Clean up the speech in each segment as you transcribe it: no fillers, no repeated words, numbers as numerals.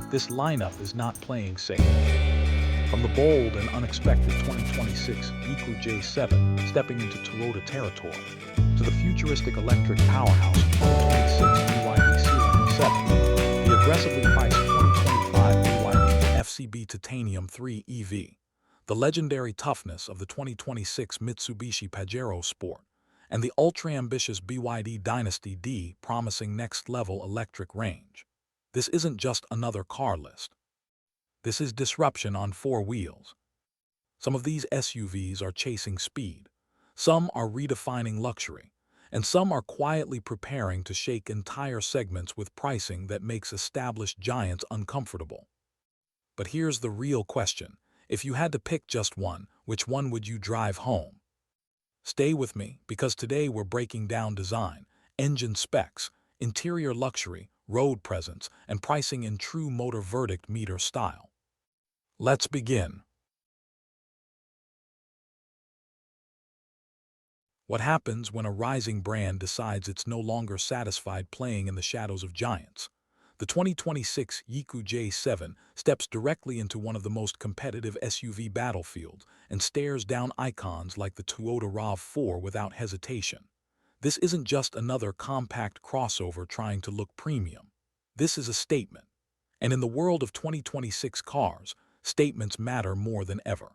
This lineup is not playing safe. From the bold and unexpected 2026 Jaecoo J7 stepping into Toyota territory, to the futuristic electric powerhouse 2026 BYD Sealion 7, the aggressively priced 2025 BYD FCB Titanium 3 EV, the legendary toughness of the 2026 Mitsubishi Pajero Sport, and the ultra-ambitious BYD Dynasty D promising next-level electric range. This isn't just another car list. This is disruption on four wheels. Some of these SUVs are chasing speed, some are redefining luxury, and some are quietly preparing to shake entire segments with pricing that makes established giants uncomfortable. But here's the real question. If you had to pick just one, which one would you drive home? Stay with me, because today we're breaking down design, engine specs, interior luxury, road presence, and pricing in true motor verdict meter style. Let's begin. What happens when a rising brand decides it's no longer satisfied playing in the shadows of giants? The 2026 Jaecoo J7 steps directly into one of the most competitive SUV battlefields and stares down icons like the Toyota RAV4 without hesitation. This isn't just another compact crossover trying to look premium. This is a statement. And in the world of 2026 cars, statements matter more than ever.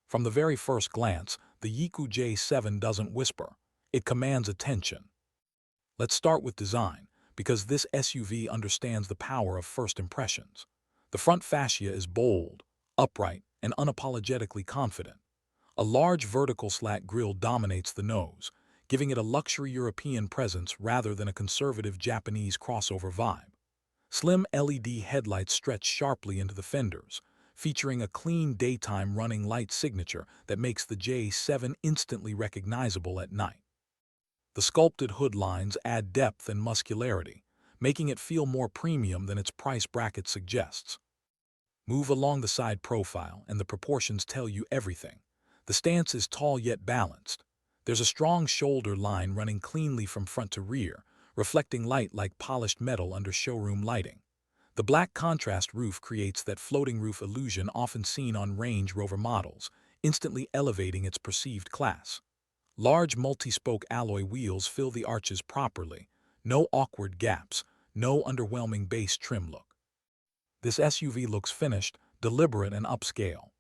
From the very first glance, the Jaecoo J7 doesn't whisper. It commands attention. Let's start with design, because this SUV understands the power of first impressions. The front fascia is bold, upright, and unapologetically confident. A large vertical slat grille dominates the nose, giving it a luxury European presence rather than a conservative Japanese crossover vibe. Slim LED headlights stretch sharply into the fenders, featuring a clean daytime running light signature that makes the J7 instantly recognizable at night. The sculpted hood lines add depth and muscularity, making it feel more premium than its price bracket suggests. Move along the side profile, and the proportions tell you everything. The stance is tall yet balanced. There's a strong shoulder line running cleanly from front to rear, reflecting light like polished metal under showroom lighting. The black contrast roof creates that floating roof illusion often seen on Range Rover models, instantly elevating its perceived class. Large multi-spoke alloy wheels fill the arches properly, no awkward gaps, no underwhelming base trim look. This SUV looks finished, deliberate, and upscale.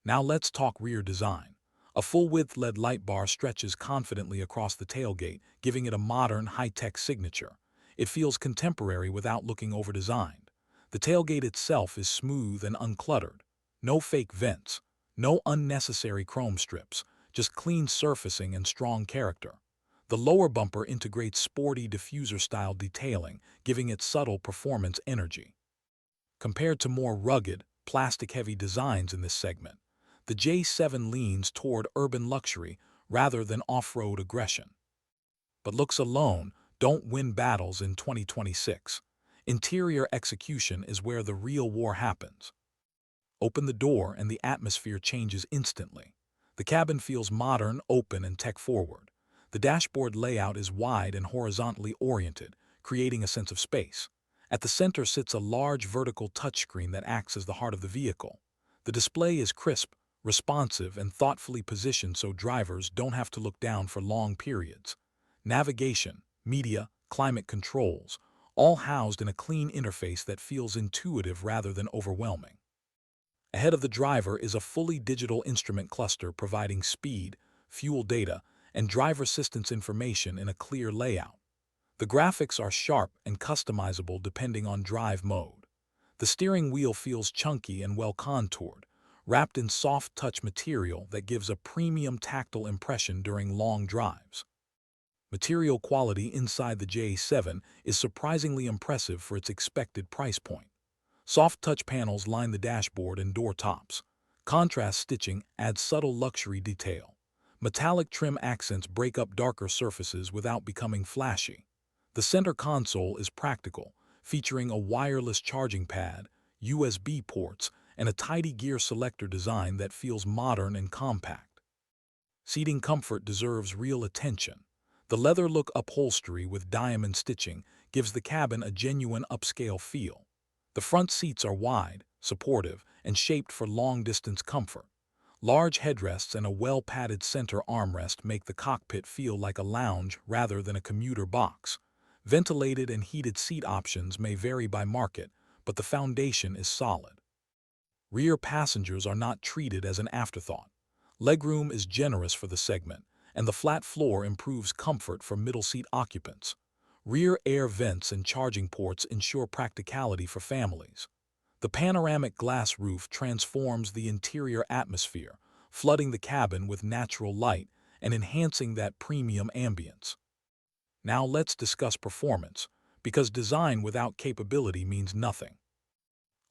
Now let's talk rear design. A full-width LED light bar stretches confidently across the tailgate, giving it a modern, high-tech signature. It feels contemporary without looking over-designed. The tailgate itself is smooth and uncluttered. No fake vents, no unnecessary chrome strips, just clean surfacing and strong character. The lower bumper integrates sporty diffuser-style detailing, giving it subtle performance energy. Compared to more rugged, plastic-heavy designs in this segment, the J7 leans toward urban luxury rather than off-road aggression. But looks alone don't win battles in 2026. Interior execution is where the real war happens. Open the door and the atmosphere changes instantly. The cabin feels modern, open, and tech-forward. The dashboard layout is wide and horizontally oriented, creating a sense of space. At the center sits a large vertical touchscreen that acts as the heart of the vehicle. The display is crisp, responsive, and thoughtfully positioned so drivers don't have to look down for long periods. Navigation, media, climate controls, all housed in a clean interface that feels intuitive rather than overwhelming. Ahead of the driver is a fully digital instrument cluster providing speed, fuel data, and driver assistance information in a clear layout. The graphics are sharp and customizable depending on drive mode. The steering wheel feels chunky and well-contoured, wrapped in soft touch material that gives a premium tactile impression during long drives. Material quality inside the J7 is surprisingly impressive for its expected price point. Soft touch panels line the dashboard and door tops. Contrast stitching adds subtle luxury detail. Metallic trim accents break up darker surfaces without becoming flashy. The center console is practical, featuring a wireless charging pad, USB ports, and a tidy gear selector design that feels modern and compact. Seating comfort deserves real attention. The leather-look upholstery with diamond stitching gives the cabin a genuine upscale feel. The front seats are wide, supportive, and shaped for long-distance comfort. Large headrests and a well-padded center armrest make the cockpit feel like a lounge rather than a commuter box. Ventilated and heated seat options may vary by market, but the foundation is solid. Rear passengers are not treated as an afterthought. Legroom is generous for the segment, and the flat floor improves comfort for middle-seat occupants. Rear air vents and charging ports ensure practicality for families. The panoramic glass roof transforms the interior atmosphere, flooding the cabin with natural light and enhancing that premium ambience. Now let's discuss performance, because design without capability means nothing.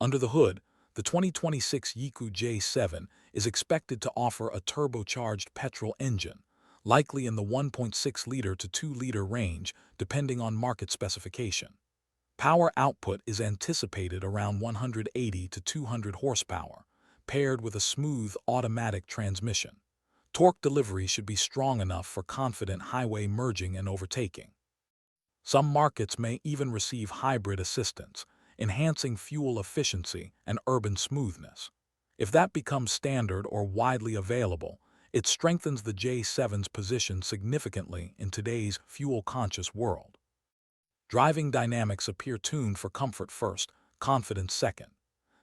Under the hood, the 2026 Jaecoo J7 is expected to offer a turbocharged petrol engine, likely in the 1.6-liter to 2-liter range depending on market specification. Power output is anticipated around 180 to 200 horsepower, paired with a smooth automatic transmission. Torque delivery should be strong enough for confident highway merging and overtaking. Some markets may even receive hybrid assistance, enhancing fuel efficiency and urban smoothness. If that becomes standard or widely available, it strengthens the J7's position significantly in today's fuel-conscious world. Driving dynamics appear tuned for comfort first, confidence second.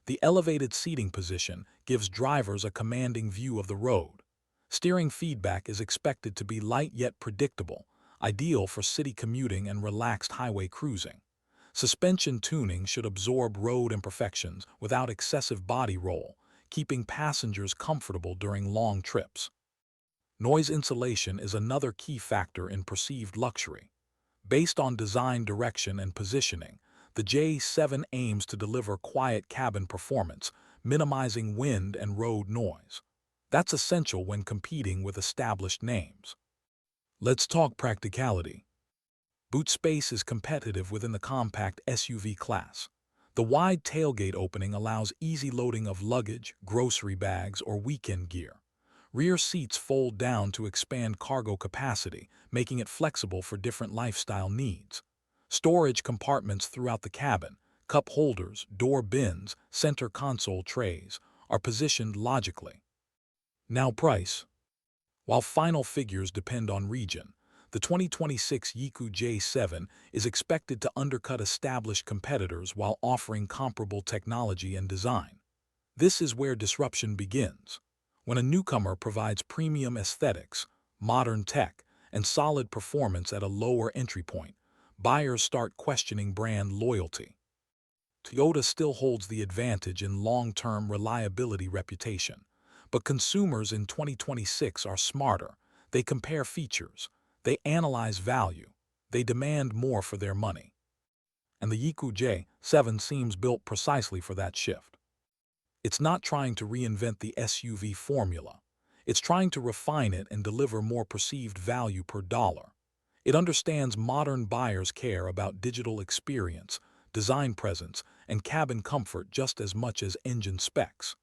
The elevated seating position gives drivers a commanding view of the road. Steering feedback is expected to be light yet predictable, ideal for city commuting and relaxed highway cruising. Suspension tuning should absorb road imperfections without excessive body roll, keeping passengers comfortable during long trips. Noise insulation is another key factor in perceived luxury. Based on design direction and positioning, the J7 aims to deliver quiet cabin performance, minimizing wind and road noise. That's essential when competing with established names. Let's talk practicality. Boot space is competitive within the compact SUV class. The wide tailgate opening allows easy loading of luggage, grocery bags, or weekend gear. Rear seats fold down to expand cargo capacity, making it flexible for different lifestyle needs. Storage compartments throughout the cabin, cup holders, door bins, center console trays, are positioned logically. Now price. While final figures depend on region, the 2026 Jaecoo J7 is expected to undercut established competitors while offering comparable technology and design. This is where disruption begins. When a newcomer provides premium aesthetics, modern tech, and solid performance at a lower entry point, buyers start questioning brand loyalty. Toyota still holds the advantage in long-term reliability reputation, but consumers in 2026 are smarter. They compare features, they analyze value, they demand more for their money. And the Jaecoo J7 seems built precisely for that shift. It's not trying to reinvent the SUV formula. It's trying to refine it and deliver more perceived value per dollar. It understands modern buyers care about digital experience, design presence, and cabin comfort just as much as engine specs.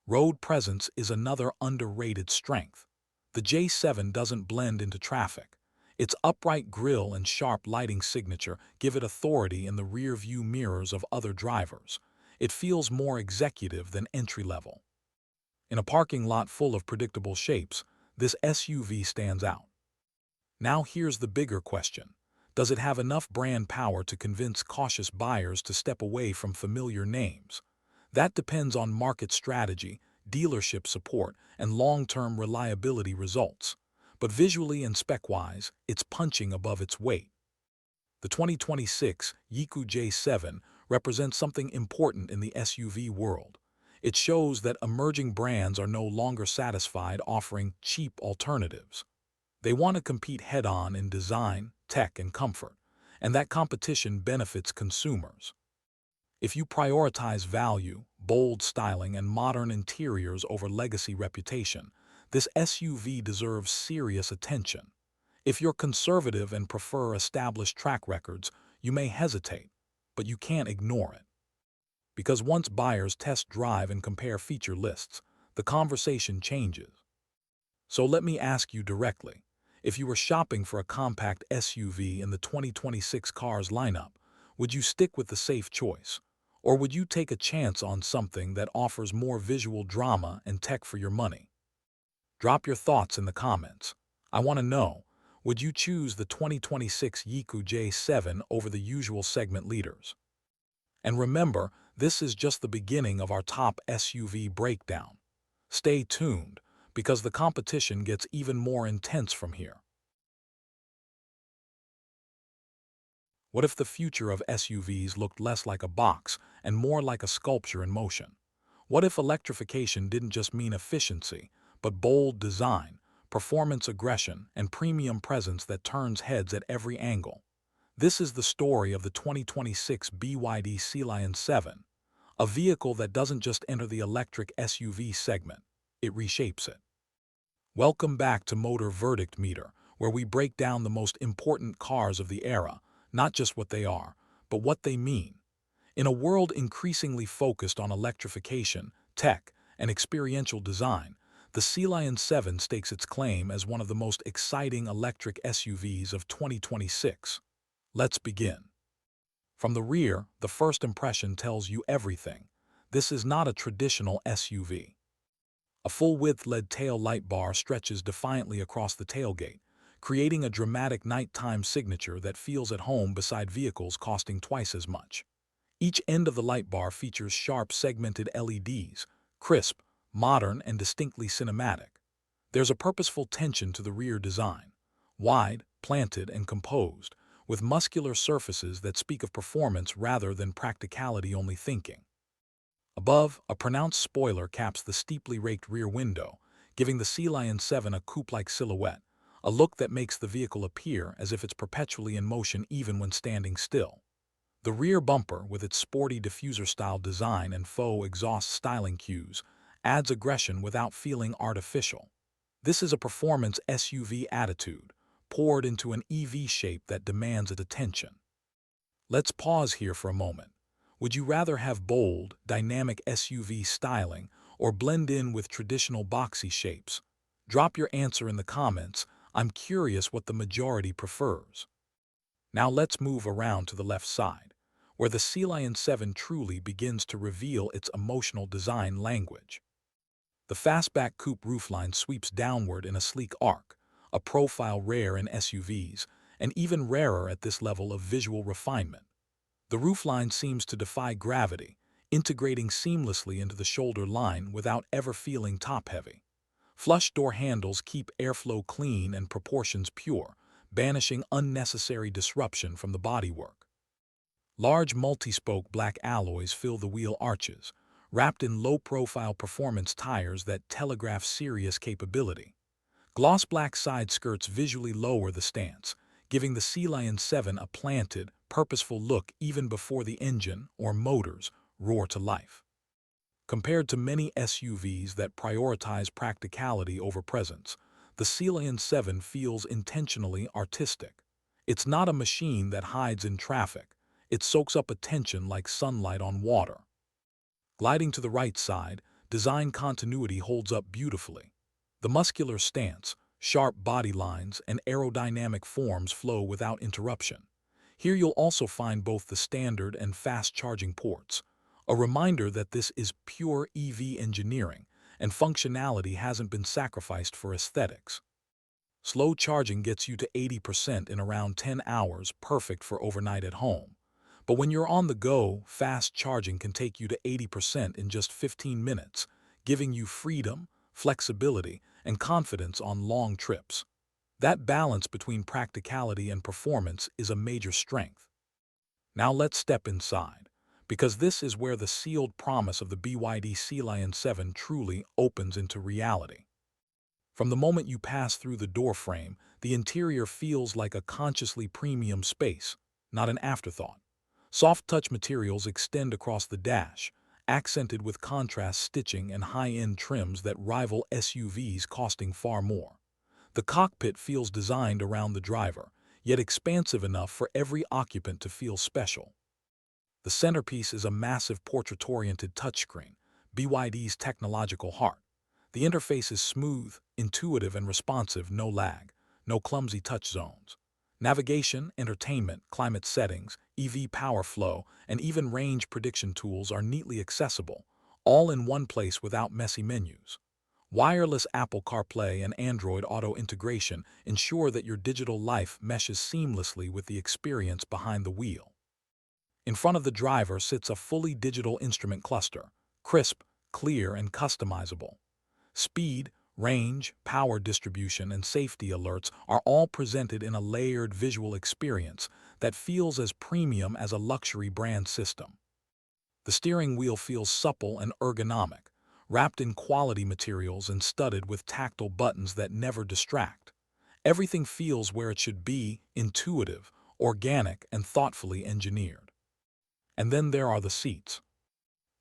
Road presence is another underrated strength. The J7 doesn't blend into traffic. Its upright grille and sharp lighting signature give it authority in the rear-view mirrors of other drivers. It feels more executive than entry-level. In a parking lot full of predictable shapes, this SUV stands out. Now here's the bigger question. Does it have enough brand power to convince cautious buyers to step away from familiar names? That depends on market strategy, dealership support, and long-term reliability results. But visually and spec-wise, it's punching above its weight. The 2026 Jaecoo J7 represents something important in the SUV world. It shows that emerging brands are no longer satisfied offering cheap alternatives. They want to compete head-on in design, tech, and comfort, and that competition benefits consumers. If you prioritize value, bold styling, and modern interiors over legacy reputation, this SUV deserves serious attention. If you're conservative and prefer established track records, you may hesitate, but you can't ignore it. Because once buyers test drive and compare feature lists, the conversation changes. So let me ask you directly, if you were shopping for a compact SUV in the 2026 cars lineup, would you stick with the safe choice? Or would you take a chance on something that offers more visual drama and tech for your money? Drop your thoughts in the comments. I want to know, would you choose the 2026 Jaecoo J7 over the usual segment leaders? And remember, this is just the beginning of our top SUV breakdown. Stay tuned, because the competition gets even more intense from here. What if the future of SUVs looked less like a box and more like a sculpture in motion? What if electrification didn't just mean efficiency, but bold design, performance aggression, and premium presence that turns heads at every angle? This is the story of the 2026 BYD Sealion 7, a vehicle that doesn't just enter the electric SUV segment, it reshapes it. Welcome back to Motor Verdict Meter, where we break down the most important cars of the era, not just what they are, but what they mean. In a world increasingly focused on electrification, tech, and experiential design, the Sealion 7 stakes its claim as one of the most exciting electric SUVs of 2026. Let's begin. From the rear, the first impression tells you everything. This is not a traditional SUV. A full-width LED tail light bar stretches defiantly across the tailgate, creating a dramatic nighttime signature that feels at home beside vehicles costing twice as much. Each end of the light bar features sharp segmented LEDs, crisp, modern, and distinctly cinematic. There's a purposeful tension to the rear design, wide, planted, and composed, with muscular surfaces that speak of performance rather than practicality-only thinking. Above, a pronounced spoiler caps the steeply raked rear window, giving the Sealion 7 a coupe-like silhouette, a look that makes the vehicle appear as if it's perpetually in motion even when standing still. The rear bumper, with its sporty diffuser-style design and faux exhaust styling cues, adds aggression without feeling artificial. This is a performance SUV attitude, poured into an EV shape that demands attention. Let's pause here for a moment. Would you rather have bold, dynamic SUV styling or blend in with traditional boxy shapes? Drop your answer in the comments. I'm curious what the majority prefers. Now let's move around to the left side, where the Sealion 7 truly begins to reveal its emotional design language. The fastback coupe roofline sweeps downward in a sleek arc, a profile rare in SUVs, and even rarer at this level of visual refinement. The roofline seems to defy gravity, integrating seamlessly into the shoulder line without ever feeling top-heavy. Flush door handles keep airflow clean and proportions pure, banishing unnecessary disruption from the bodywork. Large multi-spoke black alloys fill the wheel arches, wrapped in low-profile performance tires that telegraph serious capability. Gloss black side skirts visually lower the stance, giving the Sealion 7 a planted, purposeful look even before the engine or motors roar to life. Compared to many SUVs that prioritize practicality over presence, the Sealion 7 feels intentionally artistic. It's not a machine that hides in traffic. It soaks up attention like sunlight on water. Gliding to the right side, design continuity holds up beautifully. The muscular stance, sharp body lines, and aerodynamic forms flow without interruption. Here you'll also find both the standard and fast-charging ports, a reminder that this is pure EV engineering, and functionality hasn't been sacrificed for aesthetics. Slow charging gets you to 80% in around 10 hours, perfect for overnight at home. But when you're on the go, fast charging can take you to 80% in just 15 minutes, giving you freedom, flexibility, and confidence on long trips. That balance between practicality and performance is a major strength. Now let's step inside, because this is where the sealed promise of the BYD Sealion 7 truly opens into reality. From the moment you pass through the doorframe, the interior feels like a consciously premium space, not an afterthought. Soft-touch materials extend across the dash, accented with contrast stitching and high-end trims that rival SUVs costing far more. The cockpit feels designed around the driver, yet expansive enough for every occupant to feel special. The centerpiece is a massive portrait-oriented touchscreen, BYD's technological heart. The interface is smooth, intuitive, and responsive, no lag, no clumsy touch zones. Navigation, entertainment, climate settings, EV power flow, and even range prediction tools are neatly accessible, all in one place without messy menus. Wireless Apple CarPlay and Android Auto integration ensure that your digital life meshes seamlessly with the experience behind the wheel. In front of the driver sits a fully digital instrument cluster, crisp, clear, and customizable. Speed, range, power distribution, and safety alerts are all presented in a layered visual experience that feels as premium as a luxury brand system. The steering wheel feels supple and ergonomic, wrapped in quality materials and studded with tactile buttons that never distract. Everything feels where it should be, intuitive, organic, and thoughtfully engineered. And then there are the seats.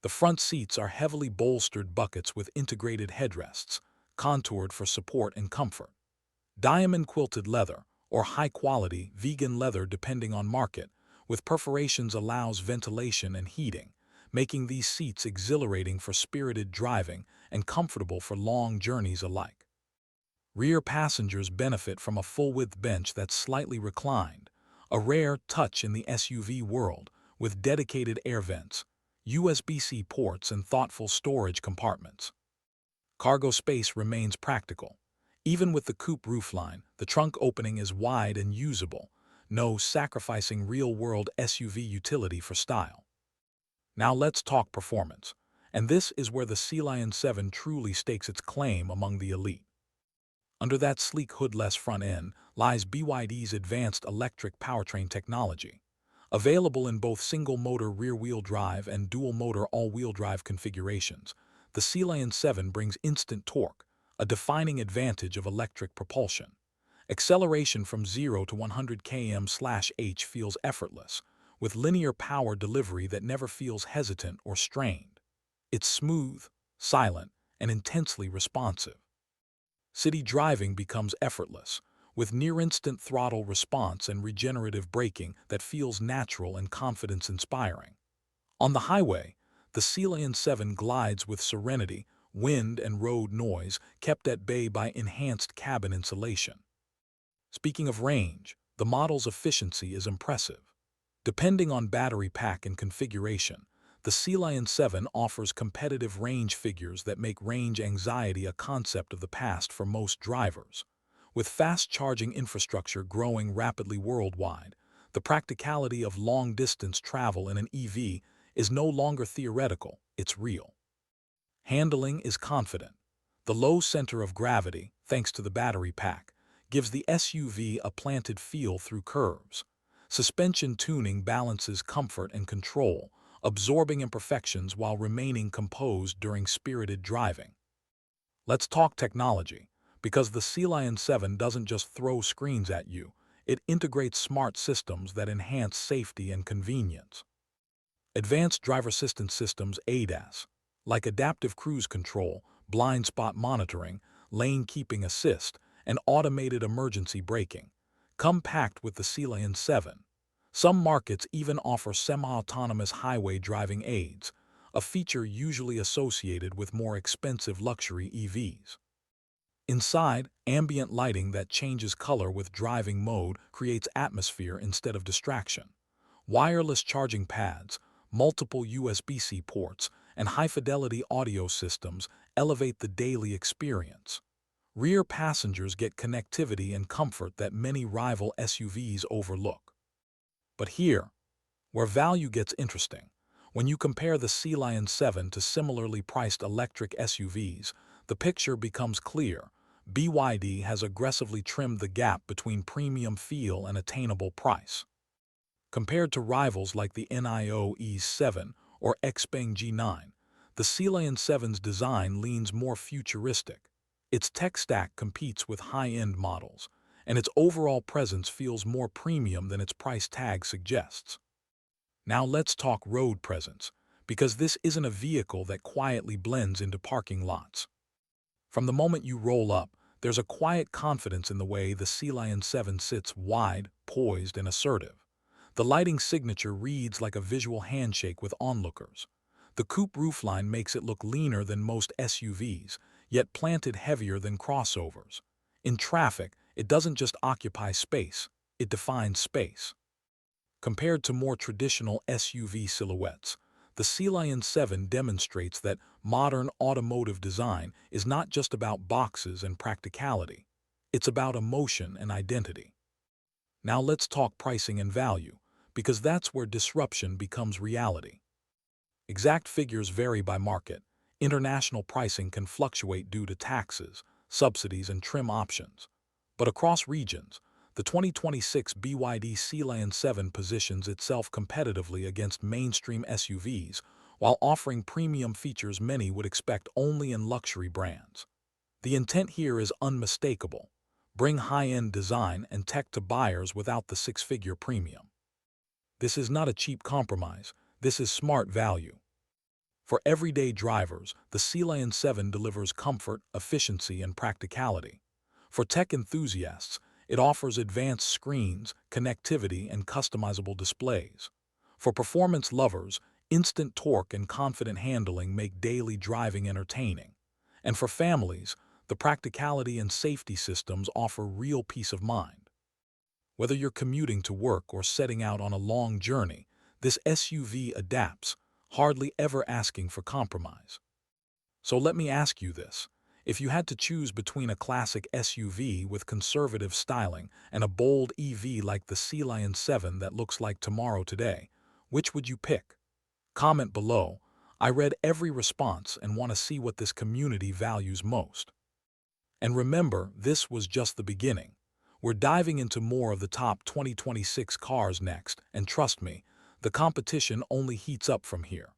The front seats are heavily bolstered buckets with integrated headrests, contoured for support and comfort. Diamond quilted leather, or high-quality vegan leather depending on market, with perforations allows ventilation and heating, making these seats exhilarating for spirited driving and comfortable for long journeys alike. Rear passengers benefit from a full-width bench that's slightly reclined, a rare touch in the SUV world, with dedicated air vents, USB-C ports, and thoughtful storage compartments. Cargo space remains practical. Even with the coupe roofline, the trunk opening is wide and usable, no sacrificing real-world SUV utility for style. Now let's talk performance, and this is where the Sealion 7 truly stakes its claim among the elite. Under that sleek hoodless front end lies BYD's advanced electric powertrain technology. Available in both single-motor rear-wheel drive and dual-motor all-wheel drive configurations, the Sealion 7 brings instant torque, a defining advantage of electric propulsion. Acceleration from 0 to 100 km/h feels effortless, with linear power delivery that never feels hesitant or strained. It's smooth, silent, and intensely responsive. City driving becomes effortless, with near-instant throttle response and regenerative braking that feels natural and confidence-inspiring. On the highway, the Sealion 7 glides with serenity, wind and road noise kept at bay by enhanced cabin insulation. Speaking of range, the model's efficiency is impressive. Depending on battery pack and configuration, the Sealion 7 offers competitive range figures that make range anxiety a concept of the past for most drivers. With fast charging infrastructure growing rapidly worldwide, the practicality of long-distance travel in an EV is no longer theoretical, it's real. Handling is confident. The low center of gravity, thanks to the battery pack, gives the SUV a planted feel through curves. Suspension tuning balances comfort and control, absorbing imperfections while remaining composed during spirited driving. Let's talk technology, because the Sealion 7 doesn't just throw screens at you, it integrates smart systems that enhance safety and convenience. Advanced driver assistance systems ADAS, like adaptive cruise control, blind spot monitoring, lane keeping assist, and automated emergency braking, come packed with the Sealion 7. Some markets even offer semi-autonomous highway driving aids, a feature usually associated with more expensive luxury EVs. Inside, ambient lighting that changes color with driving mode creates atmosphere instead of distraction. Wireless charging pads, multiple USB-C ports, and high-fidelity audio systems elevate the daily experience. Rear passengers get connectivity and comfort that many rival SUVs overlook. But here, where value gets interesting, when you compare the Sealion 7 to similarly priced electric SUVs, the picture becomes clear. BYD has aggressively trimmed the gap between premium feel and attainable price. Compared to rivals like the NIO E7 or XPeng G9, the Sealion 7's design leans more futuristic. Its tech stack competes with high-end models, and its overall presence feels more premium than its price tag suggests. Now let's talk road presence, because this isn't a vehicle that quietly blends into parking lots. From the moment you roll up, there's a quiet confidence in the way the Sealion 7 sits wide, poised, and assertive. The lighting signature reads like a visual handshake with onlookers. The coupe roofline makes it look leaner than most SUVs, yet planted heavier than crossovers. In traffic, it doesn't just occupy space, It defines space. Compared to more traditional SUV silhouettes, the Sealion 7 demonstrates that modern automotive design is not just about boxes and practicality. It's about emotion and identity. Now let's talk pricing and value, because that's where disruption becomes reality. Exact figures vary by market. International pricing can fluctuate due to taxes, subsidies, and trim options. But across regions, the 2026 BYD Sealion 7 positions itself competitively against mainstream SUVs while offering premium features many would expect only in luxury brands. The intent here is unmistakable. Bring high-end design and tech to buyers without the six-figure premium. This is not a cheap compromise. This is smart value. For everyday drivers, the Sealion 7 delivers comfort, efficiency, and practicality. For tech enthusiasts, it offers advanced screens, connectivity, and customizable displays. For performance lovers, instant torque and confident handling make daily driving entertaining. And for families, the practicality and safety systems offer real peace of mind. Whether you're commuting to work or setting out on a long journey, this SUV adapts, hardly ever asking for compromise. So let me ask you this. If you had to choose between a classic SUV with conservative styling and a bold EV like the Sealion 7 that looks like tomorrow today, which would you pick? Comment below. I read every response and want to see what this community values most. And remember, this was just the beginning. We're diving into more of the top 2026 cars next, and trust me, the competition only heats up from here.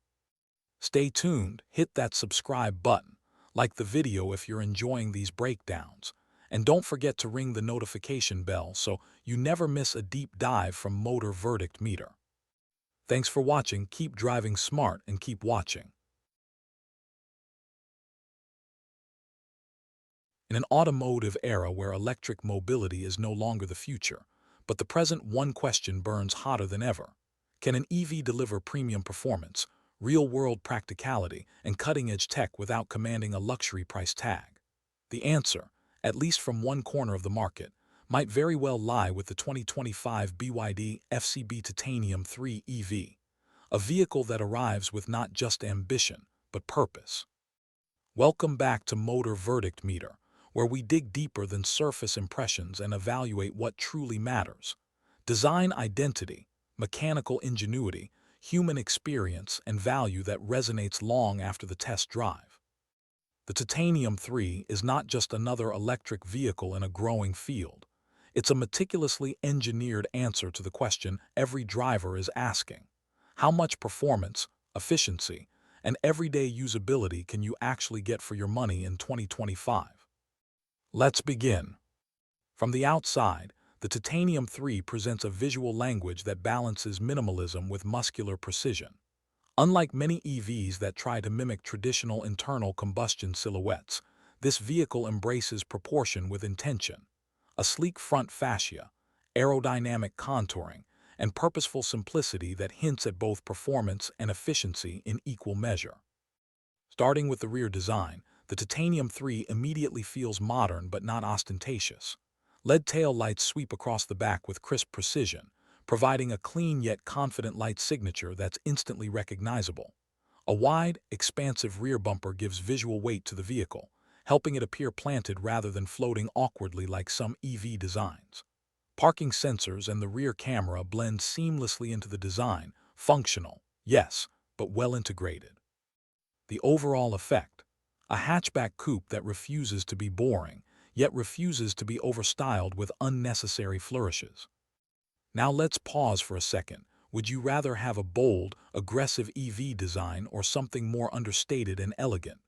Stay tuned, hit that subscribe button, like the video if you're enjoying these breakdowns, and don't forget to ring the notification bell so you never miss a deep dive from Motor Verdict Meter. Thanks for watching, keep driving smart and keep watching. In an automotive era where electric mobility is no longer the future, but the present, one question burns hotter than ever. Can an EV deliver premium performance, real-world practicality, and cutting-edge tech without commanding a luxury price tag? The answer, at least from one corner of the market, might very well lie with the 2025 BYD FCB Titanium 3 EV, a vehicle that arrives with not just ambition, but purpose. Welcome back to Motor Verdict Meter, where we dig deeper than surface impressions and evaluate what truly matters. Design identity, mechanical ingenuity, human experience, and value that resonates long after the test drive. The Titanium 3 is not just another electric vehicle in a growing field. It's a meticulously engineered answer to the question every driver is asking. How much performance, efficiency, and everyday usability can you actually get for your money in 2025? Let's begin. From the outside, the Titanium 3 presents a visual language that balances minimalism with muscular precision. Unlike many EVs that try to mimic traditional internal combustion silhouettes, this vehicle embraces proportion with intention. A sleek front fascia, aerodynamic contouring, and purposeful simplicity that hints at both performance and efficiency in equal measure. Starting with the rear design, the Titanium 3 immediately feels modern but not ostentatious. LED tail lights sweep across the back with crisp precision, providing a clean yet confident light signature that's instantly recognizable. A wide, expansive rear bumper gives visual weight to the vehicle, helping it appear planted rather than floating awkwardly like some EV designs. Parking sensors and the rear camera blend seamlessly into the design, functional, yes, but well integrated. The overall effect: a hatchback coupe that refuses to be boring, yet refuses to be overstyled with unnecessary flourishes. Now let's pause for a second. Would you rather have a bold, aggressive EV design or something more understated and elegant?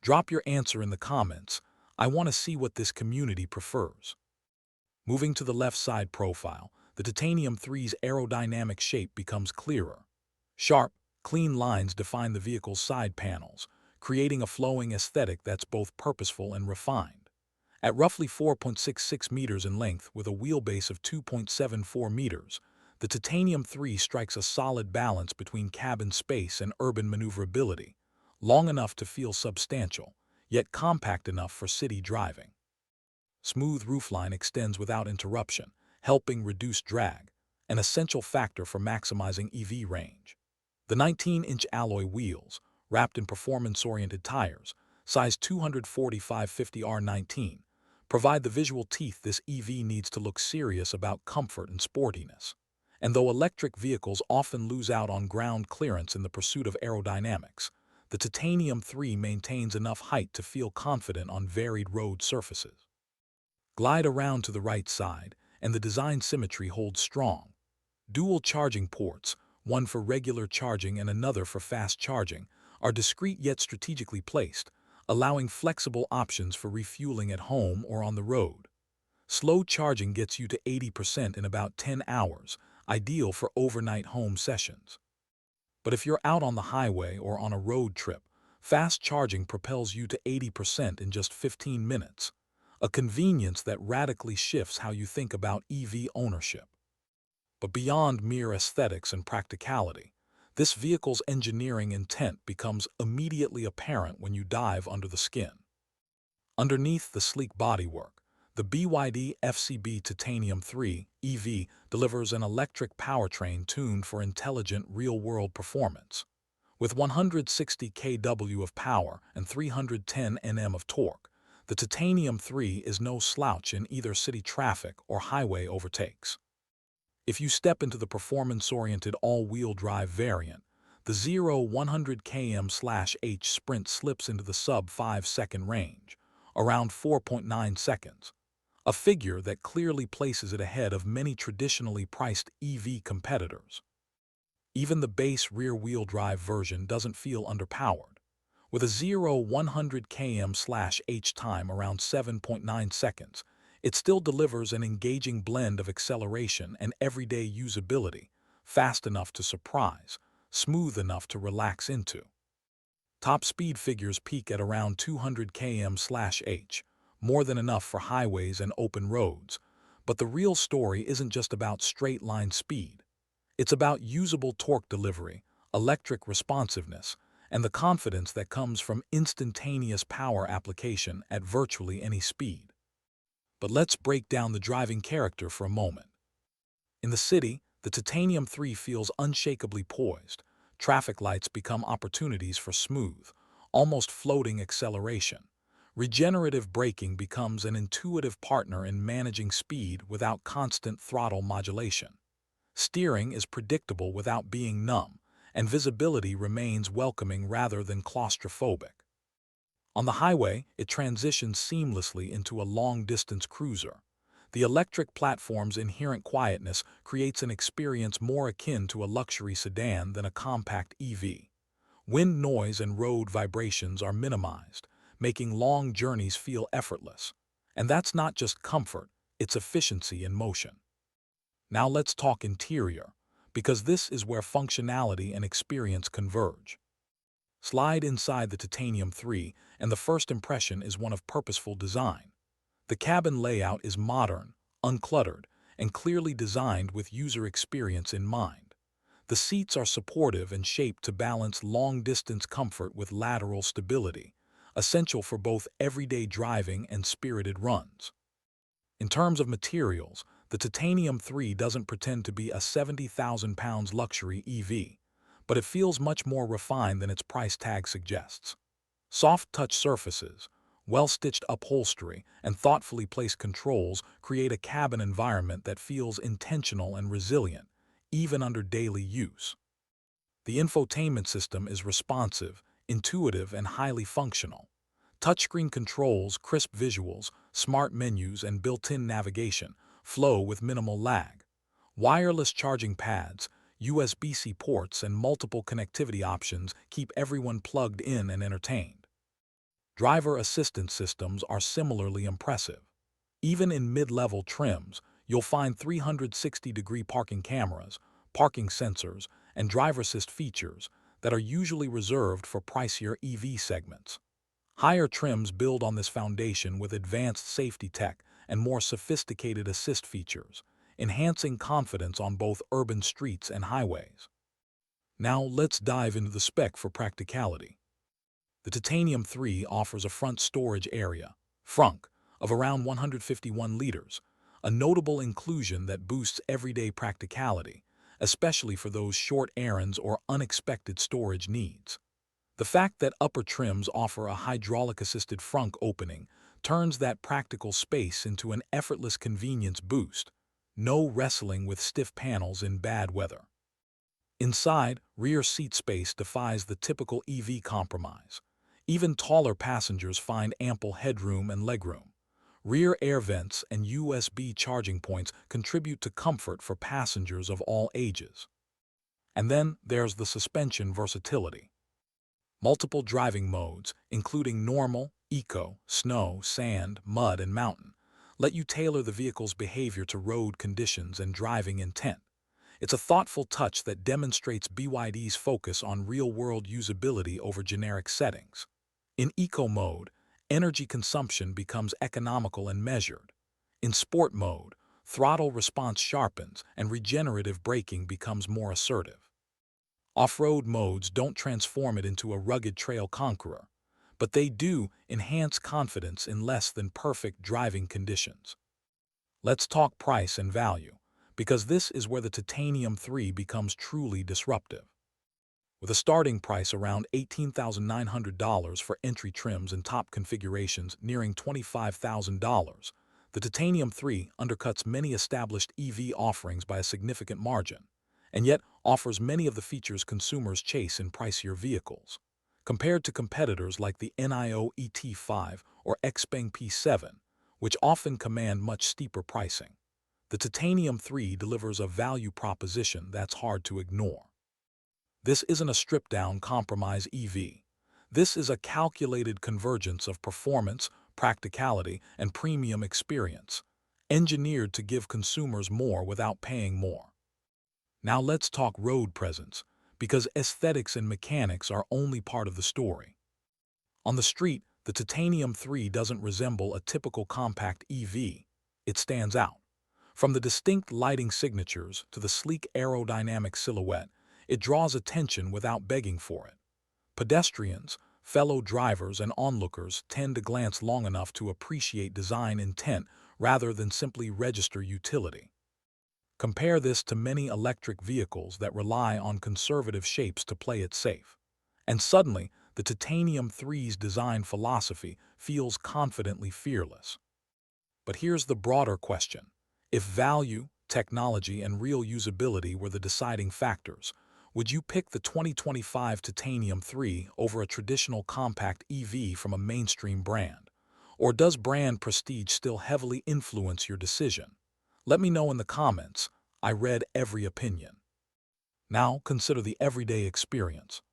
Drop your answer in the comments. I want to see what this community prefers. Moving to the left side profile, the Titanium 3's aerodynamic shape becomes clearer. Sharp, clean lines define the vehicle's side panels, creating a flowing aesthetic that's both purposeful and refined. At roughly 4.66 meters in length with a wheelbase of 2.74 meters, the Titanium 3 strikes a solid balance between cabin space and urban maneuverability, long enough to feel substantial, yet compact enough for city driving. Smooth roofline extends without interruption, helping reduce drag, an essential factor for maximizing EV range. The 19-inch alloy wheels, wrapped in performance-oriented tires, size 245/50R19, provide the visual teeth this EV needs to look serious about comfort and sportiness. And though electric vehicles often lose out on ground clearance in the pursuit of aerodynamics, the Titanium 3 maintains enough height to feel confident on varied road surfaces. Glide around to the right side, and the design symmetry holds strong. Dual charging ports, one for regular charging and another for fast charging, are discreet yet strategically placed, allowing flexible options for refueling at home or on the road. Slow charging gets you to 80% in about 10 hours, ideal for overnight home sessions. But if you're out on the highway or on a road trip, fast charging propels you to 80% in just 15 minutes, a convenience that radically shifts how you think about EV ownership. But beyond mere aesthetics and practicality, this vehicle's engineering intent becomes immediately apparent when you dive under the skin. Underneath the sleek bodywork, the BYD FCB Titanium 3 EV delivers an electric powertrain tuned for intelligent real-world performance. With 160 kW of power and 310 Nm of torque, the Titanium 3 is no slouch in either city traffic or highway overtakes. If you step into the performance-oriented all-wheel drive variant, the 0-100 km/h Sprint slips into the sub-5-second range, around 4.9 seconds, a figure that clearly places it ahead of many traditionally priced EV competitors. Even the base rear-wheel drive version doesn't feel underpowered, with a 0-100 km/h time around 7.9 seconds. It still delivers an engaging blend of acceleration and everyday usability, fast enough to surprise, smooth enough to relax into. Top speed figures peak at around 200 km/h, more than enough for highways and open roads. But the real story isn't just about straight-line speed. It's about usable torque delivery, electric responsiveness, and the confidence that comes from instantaneous power application at virtually any speed. But let's break down the driving character for a moment. In the city, the Titanium 3 feels unshakably poised. Traffic lights become opportunities for smooth, almost floating acceleration. Regenerative braking becomes an intuitive partner in managing speed without constant throttle modulation. Steering is predictable without being numb, and visibility remains welcoming rather than claustrophobic. On the highway, it transitions seamlessly into a long-distance cruiser. The electric platform's inherent quietness creates an experience more akin to a luxury sedan than a compact EV. Wind noise and road vibrations are minimized, making long journeys feel effortless. And that's not just comfort, it's efficiency in motion. Now let's talk interior, because this is where functionality and experience converge. Slide inside the Titanium 3, and the first impression is one of purposeful design. The cabin layout is modern, uncluttered, and clearly designed with user experience in mind. The seats are supportive and shaped to balance long-distance comfort with lateral stability, essential for both everyday driving and spirited runs. In terms of materials, the Titanium 3 doesn't pretend to be a 70,000 pounds luxury EV, but it feels much more refined than its price tag suggests. Soft touch surfaces, well-stitched upholstery, and thoughtfully placed controls create a cabin environment that feels intentional and resilient, even under daily use. The infotainment system is responsive, intuitive, and highly functional. Touchscreen controls, crisp visuals, smart menus, and built-in navigation flow with minimal lag. Wireless charging pads, USB-C ports, and multiple connectivity options keep everyone plugged in and entertained. Driver assistance systems are similarly impressive. Even in mid-level trims, you'll find 360-degree parking cameras, parking sensors, and driver assist features that are usually reserved for pricier EV segments. Higher trims build on this foundation with advanced safety tech and more sophisticated assist features, enhancing confidence on both urban streets and highways. Now let's dive into the spec for practicality. The Titanium 3 offers a front storage area, frunk, of around 151 liters, a notable inclusion that boosts everyday practicality, especially for those short errands or unexpected storage needs. The fact that upper trims offer a hydraulic-assisted front opening turns that practical space into an effortless convenience boost. No wrestling with stiff panels in bad weather. Inside, rear seat space defies the typical EV compromise. Even taller passengers find ample headroom and legroom. Rear air vents and USB charging points contribute to comfort for passengers of all ages. And then there's the suspension versatility. Multiple driving modes, including normal, eco, snow, sand, mud, and mountain, let you tailor the vehicle's behavior to road conditions and driving intent. It's a thoughtful touch that demonstrates BYD's focus on real-world usability over generic settings. In eco mode, energy consumption becomes economical and measured. In sport mode, throttle response sharpens and regenerative braking becomes more assertive. Off-road modes don't transform it into a rugged trail conqueror, but they do enhance confidence in less than perfect driving conditions. Let's talk price and value, because this is where the Titanium 3 becomes truly disruptive. With a starting price around $18,900 for entry trims and top configurations nearing $25,000, the Titanium 3 undercuts many established EV offerings by a significant margin, and yet offers many of the features consumers chase in pricier vehicles. Compared to competitors like the NIO ET5 or Xpeng P7, which often command much steeper pricing, the Titanium 3 delivers a value proposition that's hard to ignore. This isn't a stripped-down compromise EV. This is a calculated convergence of performance, practicality, and premium experience, engineered to give consumers more without paying more. Now let's talk road presence, because aesthetics and mechanics are only part of the story. On the street, the Titanium 3 doesn't resemble a typical compact EV. It stands out. From the distinct lighting signatures to the sleek aerodynamic silhouette, it draws attention without begging for it. Pedestrians, fellow drivers, and onlookers tend to glance long enough to appreciate design intent rather than simply register utility. Compare this to many electric vehicles that rely on conservative shapes to play it safe. And suddenly, the Titanium 3's design philosophy feels confidently fearless. But here's the broader question. If value, technology, and real usability were the deciding factors, would you pick the 2025 Titanium 3 over a traditional compact EV from a mainstream brand? Or does brand prestige still heavily influence your decision? Let me know in the comments. I read every opinion. Now consider the everyday experience.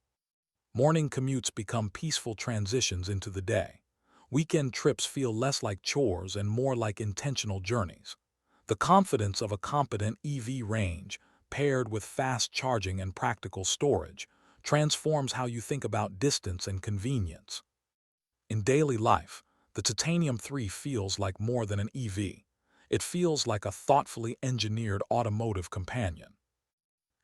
Morning commutes become peaceful transitions into the day. Weekend trips feel less like chores and more like intentional journeys. The confidence of a competent EV range, paired with fast charging and practical storage, transforms how you think about distance and convenience. In daily life, the Titanium 3 feels like more than an EV. It feels like a thoughtfully engineered automotive companion.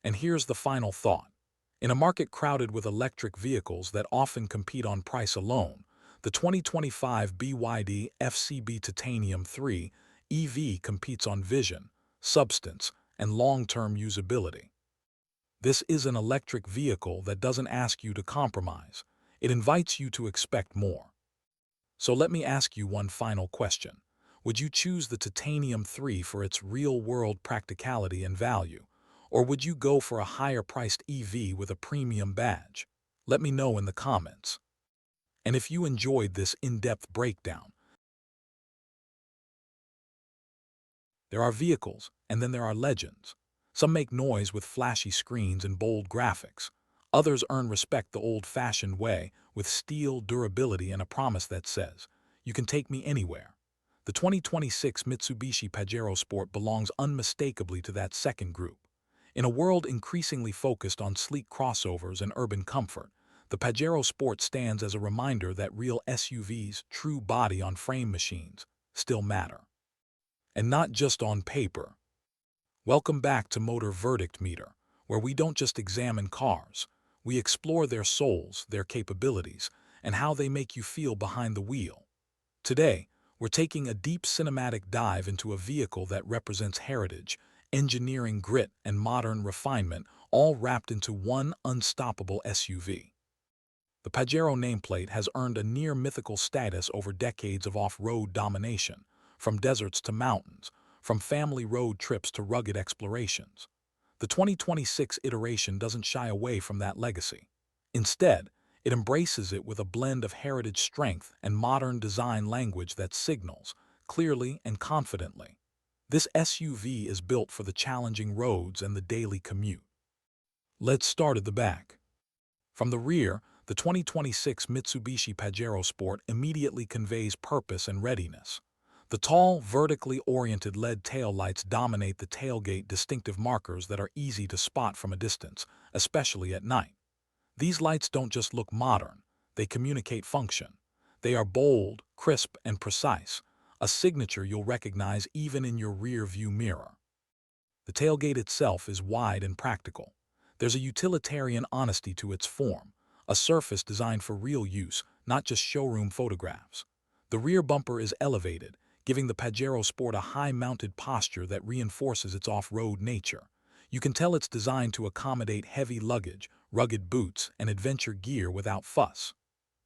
And here's the final thought. In a market crowded with electric vehicles that often compete on price alone, the 2025 BYD FCB Titanium 3 EV competes on vision, substance, and long-term usability. This is an electric vehicle that doesn't ask you to compromise. It invites you to expect more. So let me ask you one final question. Would you choose the Titanium 3 for its real-world practicality and value, or would you go for a higher-priced EV with a premium badge? Let me know in the comments. And if you enjoyed this in-depth breakdown, there are vehicles, and then there are legends. Some make noise with flashy screens and bold graphics. Others earn respect the old-fashioned way, with steel, durability, and a promise that says, "You can take me anywhere." The 2026 Mitsubishi Pajero Sport belongs unmistakably to that second group. In a world increasingly focused on sleek crossovers and urban comfort, the Pajero Sport stands as a reminder that real SUVs, true body-on-frame machines, still matter. And not just on paper. Welcome back to Motor Verdict Meter, where we don't just examine cars, we explore their souls, their capabilities, and how they make you feel behind the wheel. Today, We're taking a deep cinematic dive into a vehicle that represents heritage, engineering grit, and modern refinement, all wrapped into one unstoppable SUV. The Pajero nameplate has earned a near-mythical status over decades of off-road domination, from deserts to mountains, from family road trips to rugged explorations. The 2026 iteration doesn't shy away from that legacy. Instead, it embraces it with a blend of heritage strength and modern design language that signals, clearly and confidently, this SUV is built for the challenging roads and the daily commute. Let's start at the back. From the rear, the 2026 Mitsubishi Pajero Sport immediately conveys purpose and readiness. The tall, vertically oriented LED taillights dominate the tailgate, distinctive markers that are easy to spot from a distance, especially at night. These lights don't just look modern, they communicate function. They are bold, crisp, and precise, a signature you'll recognize even in your rear-view mirror. The tailgate itself is wide and practical. There's a utilitarian honesty to its form, a surface designed for real use, not just showroom photographs. The rear bumper is elevated, giving the Pajero Sport a high-mounted posture that reinforces its off-road nature. You can tell it's designed to accommodate heavy luggage, rugged boots, and adventure gear without fuss.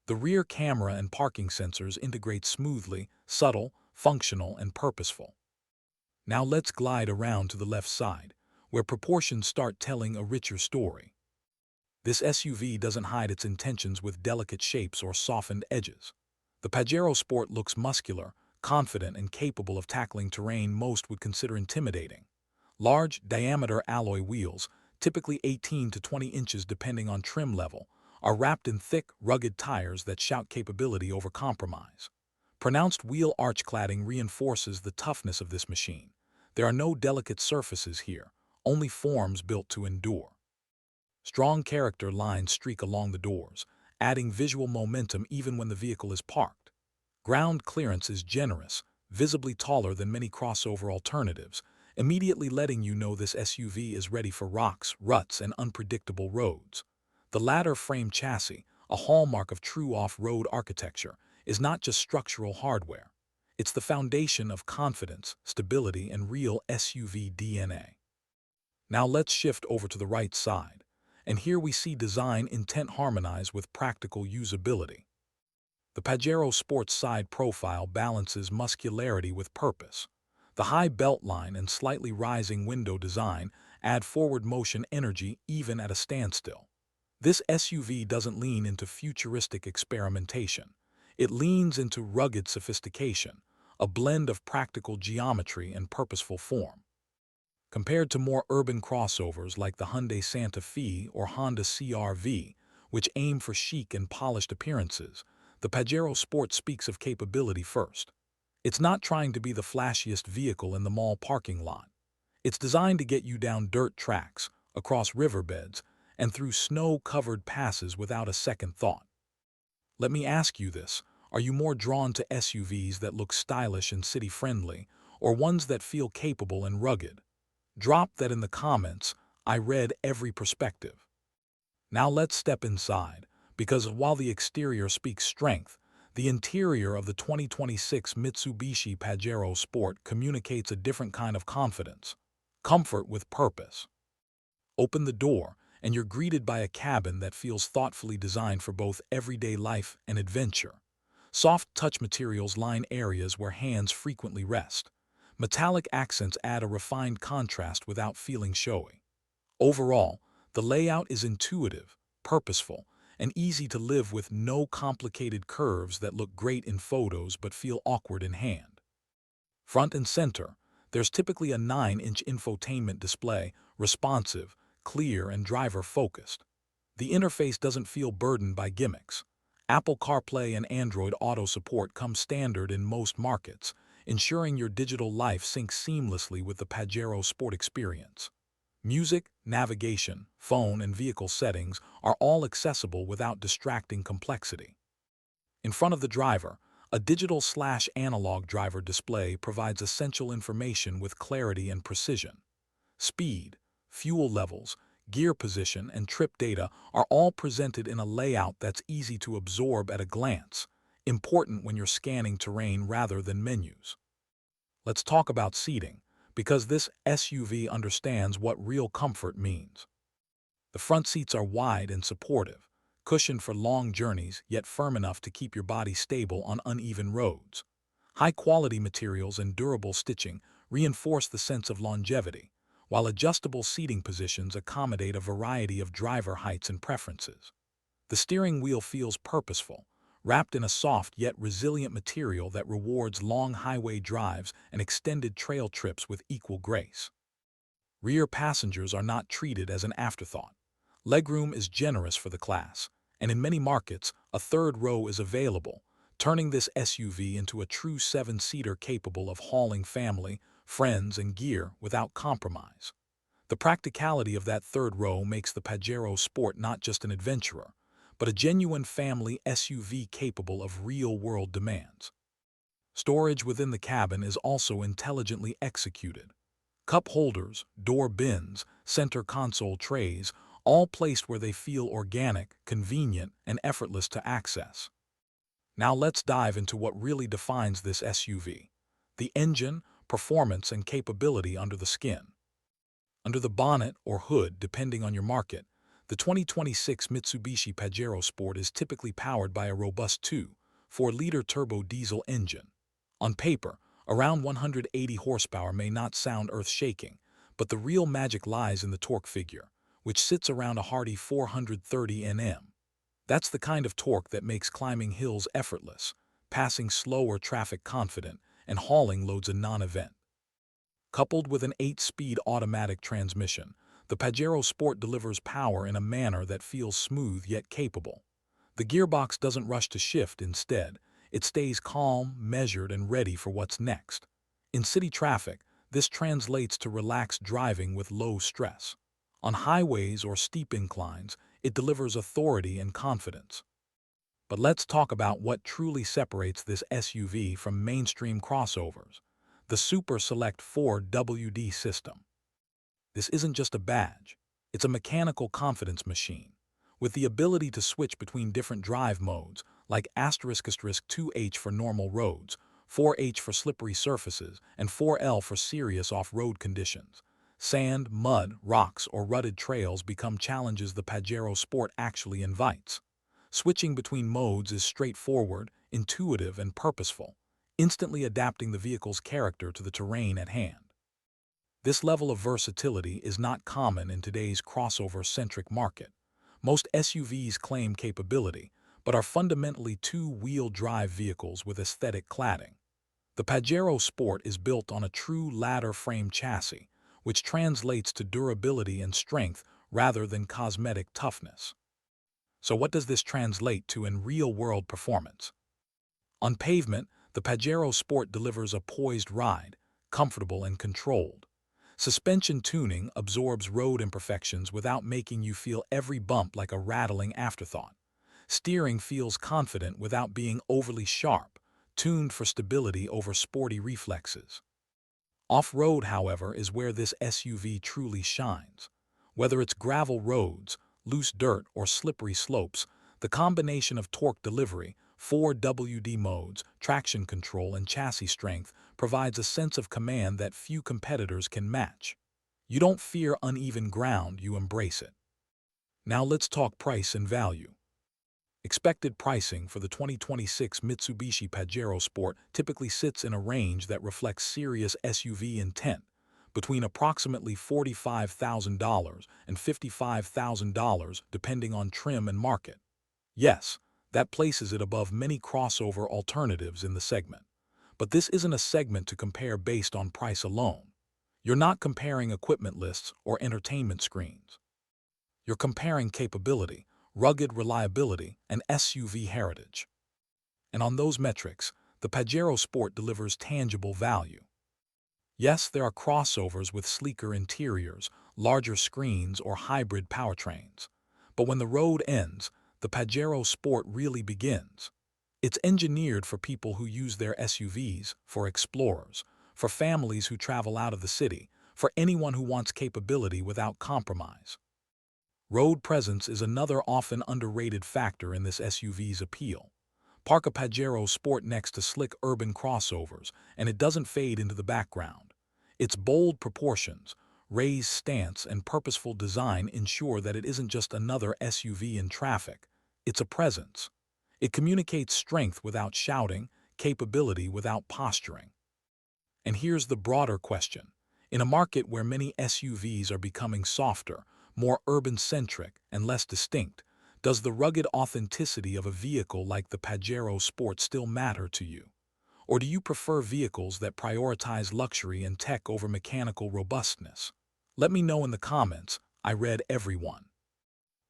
The rear camera and parking sensors integrate smoothly, subtle, functional, and purposeful. Now let's glide around to the left side, where proportions start telling a richer story. This SUV doesn't hide its intentions with delicate shapes or softened edges. The Pajero Sport looks muscular, confident, and capable of tackling terrain most would consider intimidating. Large, diameter alloy wheels, typically 18 to 20 inches depending on trim level, are wrapped in thick, rugged tires that shout capability over compromise. Pronounced wheel arch cladding reinforces the toughness of this machine. There are no delicate surfaces here, only forms built to endure. Strong character lines streak along the doors, adding visual momentum even when the vehicle is parked. Ground clearance is generous, visibly taller than many crossover alternatives, immediately letting you know this SUV is ready for rocks, ruts, and unpredictable roads. The ladder frame chassis, a hallmark of true off-road architecture, is not just structural hardware. It's the foundation of confidence, stability, and real SUV DNA. Now let's shift over to the right side, and here we see design intent harmonize with practical usability. The Pajero Sport's side profile balances muscularity with purpose. The high beltline and slightly rising window design add forward motion energy even at a standstill. This SUV doesn't lean into futuristic experimentation. It leans into rugged sophistication, a blend of practical geometry and purposeful form. Compared to more urban crossovers like the Hyundai Santa Fe or Honda CR-V, which aim for chic and polished appearances, the Pajero Sport speaks of capability first. It's not trying to be the flashiest vehicle in the mall parking lot. It's designed to get you down dirt tracks, across riverbeds, and through snow-covered passes without a second thought. Let me ask you this, are you more drawn to SUVs that look stylish and city-friendly, or ones that feel capable and rugged? Drop that in the comments. I read every perspective. Now let's step inside, because while the exterior speaks strength, the interior of the 2026 Mitsubishi Pajero Sport communicates a different kind of confidence. Comfort with purpose. Open the door, and you're greeted by a cabin that feels thoughtfully designed for both everyday life and adventure. Soft touch materials line areas where hands frequently rest. Metallic accents add a refined contrast without feeling showy. Overall, the layout is intuitive, purposeful, and easy to live with, no complicated curves that look great in photos but feel awkward in hand. Front and center, there's typically a 9-inch infotainment display, responsive, clear, and driver-focused. The interface doesn't feel burdened by gimmicks. Apple CarPlay and Android Auto support come standard in most markets, ensuring your digital life syncs seamlessly with the Pajero Sport experience. Music, navigation, phone, and vehicle settings are all accessible without distracting complexity. In front of the driver, a digital/analog driver display provides essential information with clarity and precision. Speed, fuel levels, gear position, and trip data are all presented in a layout that's easy to absorb at a glance, important when you're scanning terrain rather than menus. Let's talk about seating, because this SUV understands what real comfort means. The front seats are wide and supportive, cushioned for long journeys yet firm enough to keep your body stable on uneven roads. High-quality materials and durable stitching reinforce the sense of longevity, while adjustable seating positions accommodate a variety of driver heights and preferences. The steering wheel feels purposeful, wrapped in a soft yet resilient material that rewards long highway drives and extended trail trips with equal grace. Rear passengers are not treated as an afterthought. Legroom is generous for the class, and in many markets, a third row is available, turning this SUV into a true seven-seater capable of hauling family, friends, and gear without compromise. The practicality of that third row makes the Pajero Sport not just an adventurer, but a genuine family SUV capable of real-world demands. Storage within the cabin is also intelligently executed. Cup holders, door bins, center console trays, all placed where they feel organic, convenient, and effortless to access. Now let's dive into what really defines this SUV: the engine, performance, and capability under the skin. Under the bonnet or hood, depending on your market, the 2026 Mitsubishi Pajero Sport is typically powered by a robust 2.4-liter turbo diesel engine. On paper, around 180 horsepower may not sound earth-shaking, but the real magic lies in the torque figure, which sits around a hearty 430 Nm. That's the kind of torque that makes climbing hills effortless, passing slower traffic confident, and hauling loads a non-event. Coupled with an 8-speed automatic transmission, the Pajero Sport delivers power in a manner that feels smooth yet capable. The gearbox doesn't rush to shift. Instead, it stays calm, measured, and ready for what's next. In city traffic, this translates to relaxed driving with low stress. On highways or steep inclines, it delivers authority and confidence. But let's talk about what truly separates this SUV from mainstream crossovers: the Super Select 4WD system. This isn't just a badge, it's a mechanical confidence machine. With the ability to switch between different drive modes, like **2H for normal roads, 4H for slippery surfaces, and 4L for serious off-road conditions. Sand, mud, rocks, or rutted trails become challenges the Pajero Sport actually invites. Switching between modes is straightforward, intuitive, and purposeful, instantly adapting the vehicle's character to the terrain at hand. This level of versatility is not common in today's crossover-centric market. Most SUVs claim capability, but are fundamentally two-wheel drive vehicles with aesthetic cladding. The Pajero Sport is built on a true ladder-frame chassis, which translates to durability and strength rather than cosmetic toughness. So what does this translate to in real-world performance? On pavement, the Pajero Sport delivers a poised ride, comfortable and controlled. Suspension tuning absorbs road imperfections without making you feel every bump like a rattling afterthought. Steering feels confident without being overly sharp, tuned for stability over sporty reflexes. Off-road, however, is where this SUV truly shines. Whether it's gravel roads, loose dirt, or slippery slopes, the combination of torque delivery, 4WD modes, traction control, and chassis strength provides a sense of command that few competitors can match. You don't fear uneven ground, you embrace it. Now let's talk price and value. Expected pricing for the 2026 Mitsubishi Pajero Sport typically sits in a range that reflects serious SUV intent, between approximately $45,000 and $55,000 depending on trim and market. Yes, that places it above many crossover alternatives in the segment. But this isn't a segment to compare based on price alone. You're not comparing equipment lists or entertainment screens. You're comparing capability, rugged reliability, and SUV heritage. And on those metrics, the Pajero Sport delivers tangible value. Yes, there are crossovers with sleeker interiors, larger screens, or hybrid powertrains. But when the road ends, the Pajero Sport really begins. It's engineered for people who use their SUVs, for explorers, for families who travel out of the city, for anyone who wants capability without compromise. Road presence is another often underrated factor in this SUV's appeal. Park a Pajero Sport next to slick urban crossovers, and it doesn't fade into the background. Its bold proportions, raised stance, and purposeful design ensure that it isn't just another SUV in traffic. It's a presence. It communicates strength without shouting, capability without posturing. And here's the broader question. In a market where many SUVs are becoming softer, more urban-centric, and less distinct, does the rugged authenticity of a vehicle like the Pajero Sport still matter to you? Or do you prefer vehicles that prioritize luxury and tech over mechanical robustness? Let me know in the comments. I read every one.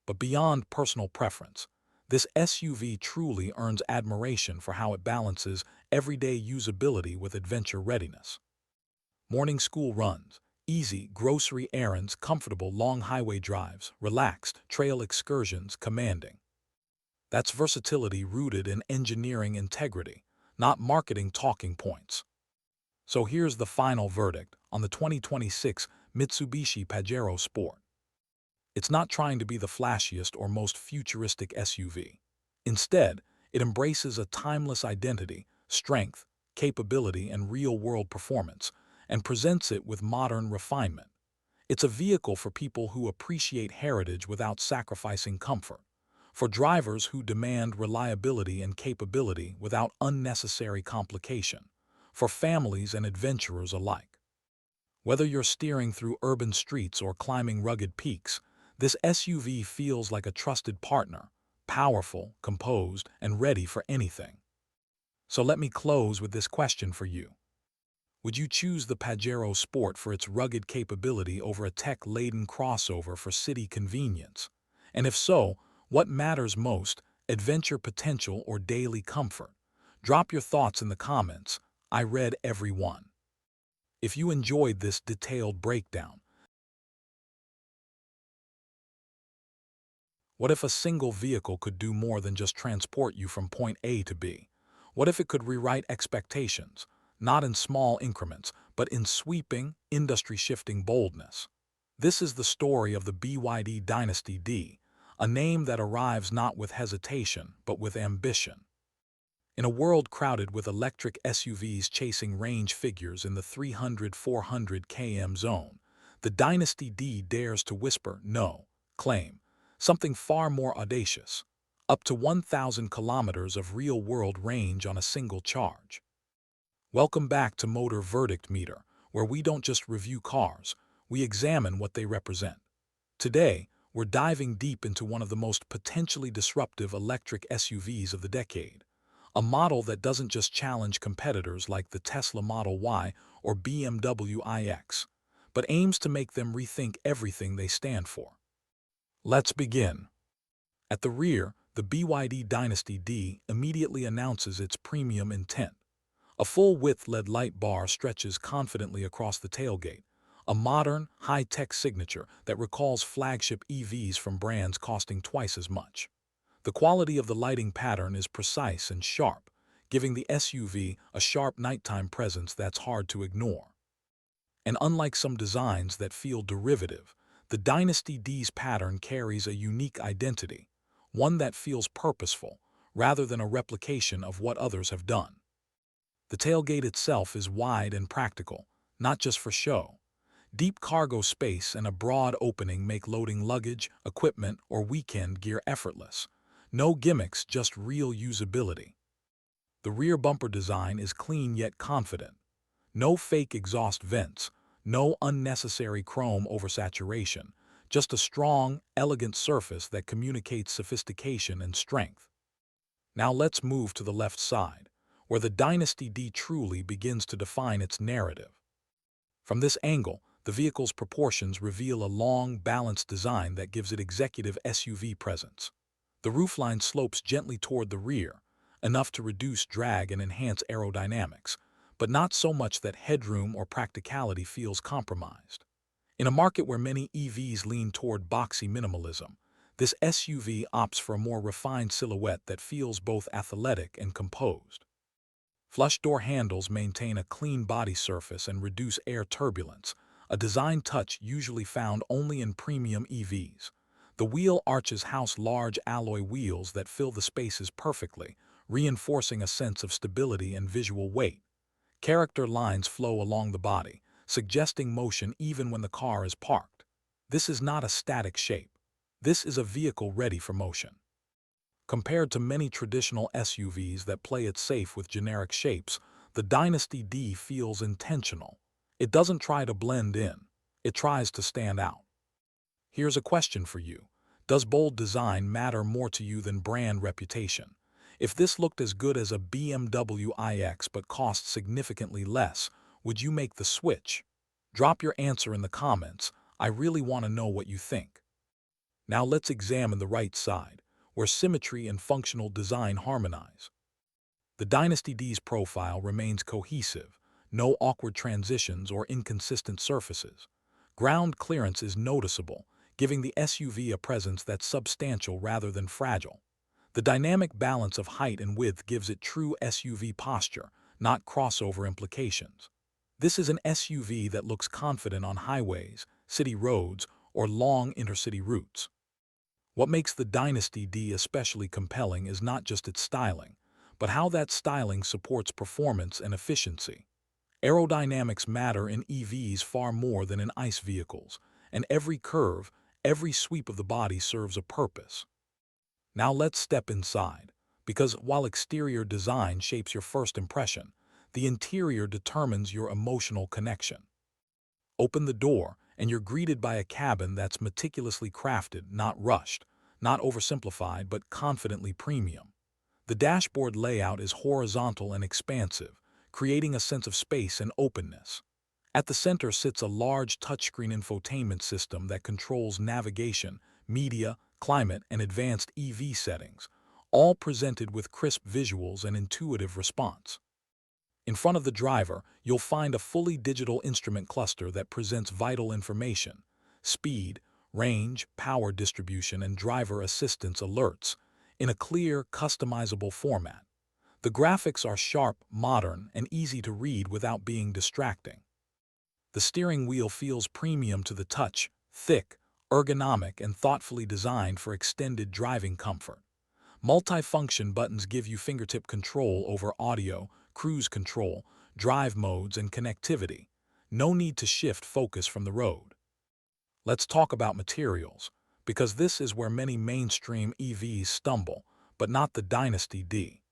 But beyond personal preference, this SUV truly earns admiration for how it balances everyday usability with adventure readiness. Morning school runs, easy grocery errands, comfortable long highway drives, relaxed trail excursions, commanding. That's versatility rooted in engineering integrity, not marketing talking points. So here's the final verdict on the 2026 Mitsubishi Pajero Sport. It's not trying to be the flashiest or most futuristic SUV. Instead, it embraces a timeless identity, strength, capability, and real-world performance, and presents it with modern refinement. It's a vehicle for people who appreciate heritage without sacrificing comfort, for drivers who demand reliability and capability without unnecessary complication, for families and adventurers alike. Whether you're steering through urban streets or climbing rugged peaks, this SUV feels like a trusted partner, powerful, composed, and ready for anything. So let me close with this question for you. Would you choose the Pajero Sport for its rugged capability over a tech-laden crossover for city convenience? And if so, what matters most, adventure potential or daily comfort? Drop your thoughts in the comments. I read every one. If you enjoyed this detailed breakdown, what if a single vehicle could do more than just transport you from point A to B? What if it could rewrite expectations, not in small increments, but in sweeping, industry-shifting boldness? This is the story of the BYD Dynasty D, a name that arrives not with hesitation, but with ambition. In a world crowded with electric SUVs chasing range figures in the 300–400 km zone, the Dynasty D dares to whisper no, claim something far more audacious, up to 1,000 kilometers of real-world range on a single charge. Welcome back to Motor Verdict Meter, where we don't just review cars, we examine what they represent. Today, we're diving deep into one of the most potentially disruptive electric SUVs of the decade, a model that doesn't just challenge competitors like the Tesla Model Y or BMW iX, but aims to make them rethink everything they stand for. Let's begin. At the rear, the BYD Dynasty D immediately announces its premium intent. A full-width LED light bar stretches confidently across the tailgate, a modern, high-tech signature that recalls flagship EVs from brands costing twice as much. The quality of the lighting pattern is precise and sharp, giving the SUV a sharp nighttime presence that's hard to ignore. And unlike some designs that feel derivative, the Dynasty D's pattern carries a unique identity, one that feels purposeful, rather than a replication of what others have done. The tailgate itself is wide and practical, not just for show. Deep cargo space and a broad opening make loading luggage, equipment, or weekend gear effortless. No gimmicks, just real usability. The rear bumper design is clean yet confident. No fake exhaust vents, no unnecessary chrome oversaturation, just a strong, elegant surface that communicates sophistication and strength. Now let's move to the left side, where the Dynasty D truly begins to define its narrative. From this angle, the vehicle's proportions reveal a long, balanced design that gives it executive SUV presence. The roofline slopes gently toward the rear, enough to reduce drag and enhance aerodynamics, but not so much that headroom or practicality feels compromised. In a market where many EVs lean toward boxy minimalism, this SUV opts for a more refined silhouette that feels both athletic and composed. Flush door handles maintain a clean body surface and reduce air turbulence, a design touch usually found only in premium EVs. The wheel arches house large alloy wheels that fill the spaces perfectly, reinforcing a sense of stability and visual weight. Character lines flow along the body, suggesting motion even when the car is parked. This is not a static shape. This is a vehicle ready for motion. Compared to many traditional SUVs that play it safe with generic shapes, the Dynasty D feels intentional. It doesn't try to blend in. It tries to stand out. Here's a question for you. Does bold design matter more to you than brand reputation? If this looked as good as a BMW iX but cost significantly less, would you make the switch? Drop your answer in the comments. I really want to know what you think. Now let's examine the right side, where symmetry and functional design harmonize. The Dynasty D's profile remains cohesive, no awkward transitions or inconsistent surfaces. Ground clearance is noticeable, giving the SUV a presence that's substantial rather than fragile. The dynamic balance of height and width gives it true SUV posture, not crossover implications. This is an SUV that looks confident on highways, city roads, or long intercity routes. What makes the Dynasty D especially compelling is not just its styling, but how that styling supports performance and efficiency. Aerodynamics matter in EVs far more than in ICE vehicles, and every curve, every sweep of the body serves a purpose. Now let's step inside, because while exterior design shapes your first impression, the interior determines your emotional connection. Open the door, and you're greeted by a cabin that's meticulously crafted, not rushed, not oversimplified, but confidently premium. The dashboard layout is horizontal and expansive, creating a sense of space and openness. At the center sits a large touchscreen infotainment system that controls navigation, media, climate, and advanced EV settings, all presented with crisp visuals and intuitive response. In front of the driver, you'll find a fully digital instrument cluster that presents vital information: speed, range, power distribution, and driver assistance alerts, in a clear, customizable format. The graphics are sharp, modern, and easy to read without being distracting. The steering wheel feels premium to the touch, thick, ergonomic, and thoughtfully designed for extended driving comfort. Multi-function buttons give you fingertip control over audio, cruise control, drive modes, and connectivity. No need to shift focus from the road. Let's talk about materials, because this is where many mainstream EVs stumble, but not the Dynasty D.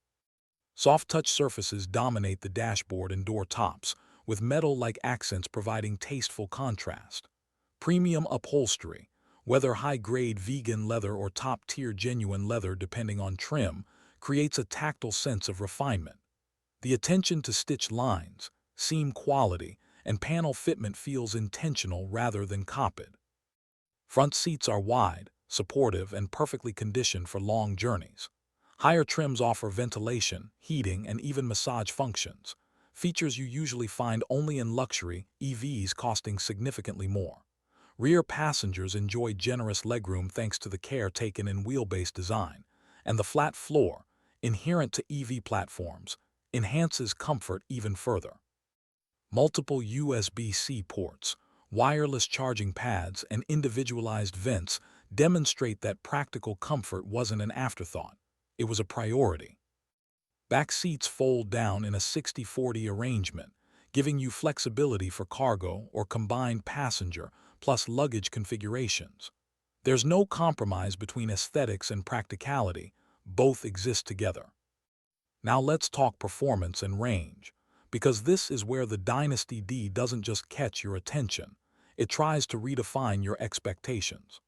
Soft touch surfaces dominate the dashboard and door tops, with metal-like accents providing tasteful contrast. Premium upholstery, whether high-grade vegan leather or top-tier genuine leather depending on trim, creates a tactile sense of refinement. The attention to stitch lines, seam quality, and panel fitment feels intentional rather than copied. Front seats are wide, supportive, and perfectly conditioned for long journeys. Higher trims offer ventilation, heating, and even massage functions, features you usually find only in luxury EVs costing significantly more. Rear passengers enjoy generous legroom thanks to the care taken in wheelbase design, and the flat floor, inherent to EV platforms, enhances comfort even further. Multiple USB-C ports, wireless charging pads, and individualized vents demonstrate that practical comfort wasn't an afterthought. It was a priority. Back seats fold down in a 60-40 arrangement, giving you flexibility for cargo or combined passenger plus luggage configurations. There's no compromise between aesthetics and practicality. Both exist together. Now let's talk performance and range, because this is where the Dynasty D doesn't just catch your attention, it tries to redefine your expectations.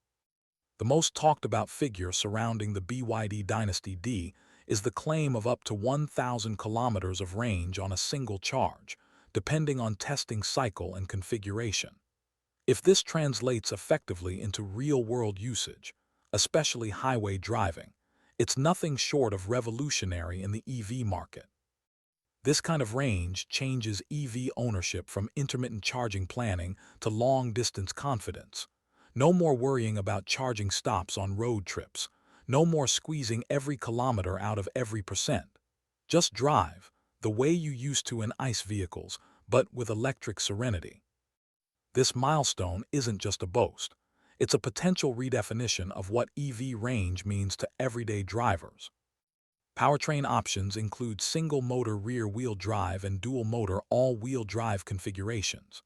The most talked about figure surrounding the BYD Dynasty D is the claim of up to 1,000 kilometers of range on a single charge, depending on testing cycle and configuration. If this translates effectively into real-world usage, especially highway driving, it's nothing short of revolutionary in the EV market. This kind of range changes EV ownership from intermittent charging planning to long-distance confidence. No more worrying about charging stops on road trips. No more squeezing every kilometer out of every percent. Just drive, the way you used to in ICE vehicles, but with electric serenity. This milestone isn't just a boast. It's a potential redefinition of what EV range means to everyday drivers. Powertrain options include single-motor rear-wheel drive and dual-motor all-wheel drive configurations.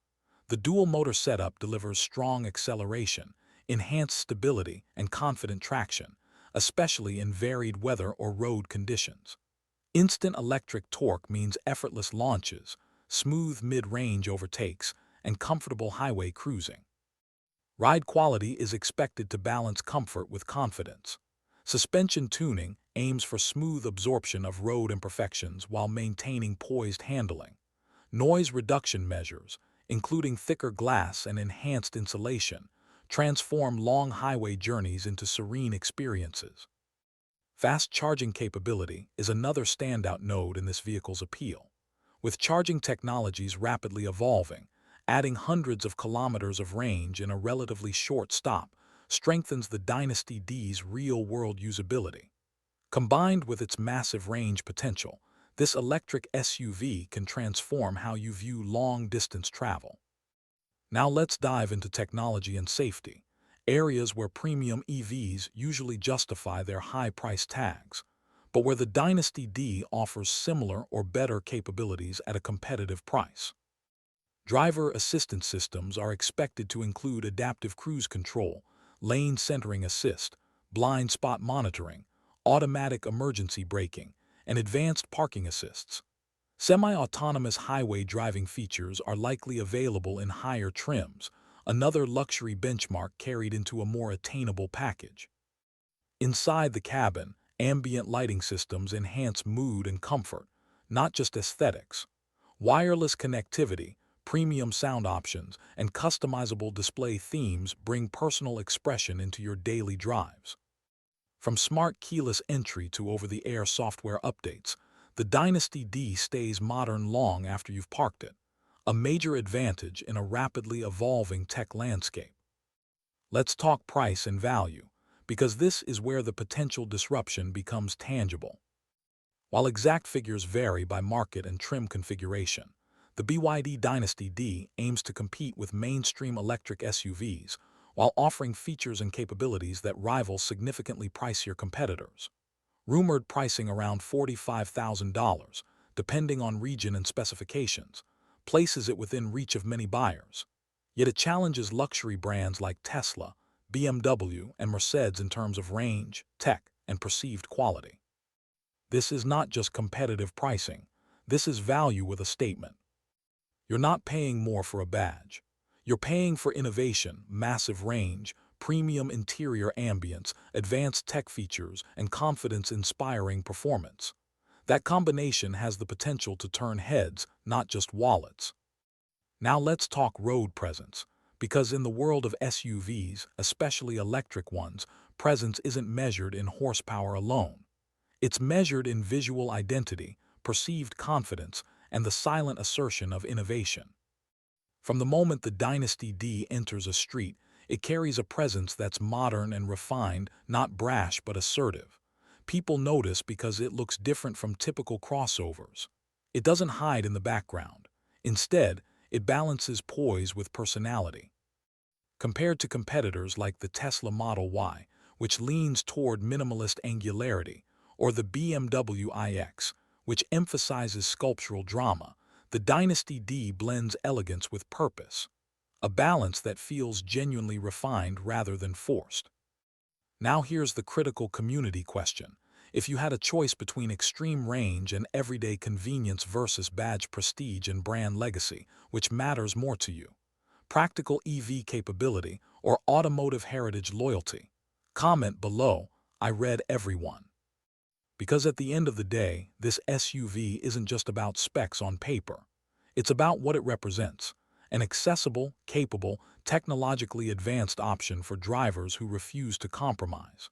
The dual-motor setup delivers strong acceleration, enhanced stability, and confident traction, especially in varied weather or road conditions. Instant electric torque means effortless launches, smooth mid-range overtakes, and comfortable highway cruising. Ride quality is expected to balance comfort with confidence. Suspension tuning aims for smooth absorption of road imperfections while maintaining poised handling. Noise reduction measures, including thicker glass and enhanced insulation, transform long highway journeys into serene experiences. Fast charging capability is another standout node in this vehicle's appeal. With charging technologies rapidly evolving, adding hundreds of kilometers of range in a relatively short stop strengthens the Dynasty D's real-world usability. Combined with its massive range potential, this electric SUV can transform how you view long-distance travel. Now let's dive into technology and safety, areas where premium EVs usually justify their high price tags, but where the Dynasty D offers similar or better capabilities at a competitive price. Driver assistance systems are expected to include adaptive cruise control, lane centering assist, blind spot monitoring, automatic emergency braking, and advanced parking assists. Semi-autonomous highway driving features are likely available in higher trims, another luxury benchmark carried into a more attainable package. Inside the cabin, ambient lighting systems enhance mood and comfort, not just aesthetics. Wireless connectivity, premium sound options, and customizable display themes bring personal expression into your daily drives. From smart keyless entry to over-the-air software updates, the Dynasty D stays modern long after you've parked it, a major advantage in a rapidly evolving tech landscape. Let's talk price and value, because this is where the potential disruption becomes tangible. While exact figures vary by market and trim configuration, the BYD Dynasty D aims to compete with mainstream electric SUVs while offering features and capabilities that rival significantly pricier competitors. Rumored pricing around $45,000, depending on region and specifications, places it within reach of many buyers. Yet it challenges luxury brands like Tesla, BMW, and Mercedes in terms of range, tech, and perceived quality. This is not just competitive pricing. This is value with a statement. You're not paying more for a badge. You're paying for innovation, massive range, premium interior ambience, advanced tech features, and confidence-inspiring performance. That combination has the potential to turn heads, not just wallets. Now let's talk road presence, because in the world of SUVs, especially electric ones, presence isn't measured in horsepower alone. It's measured in visual identity, perceived confidence, and the silent assertion of innovation. From the moment the Dynasty D enters a street, it carries a presence that's modern and refined, not brash but assertive. People notice because it looks different from typical crossovers. It doesn't hide in the background. Instead, it balances poise with personality. Compared to competitors like the Tesla Model Y, which leans toward minimalist angularity, or the BMW iX, which emphasizes sculptural drama, the Dynasty D blends elegance with purpose, a balance that feels genuinely refined rather than forced. Now here's the critical community question. If you had a choice between extreme range and everyday convenience versus badge prestige and brand legacy, which matters more to you? Practical EV capability or automotive heritage loyalty? Comment below. I read everyone. Because at the end of the day, this SUV isn't just about specs on paper. It's about what it represents, an accessible, capable, technologically advanced option for drivers who refuse to compromise.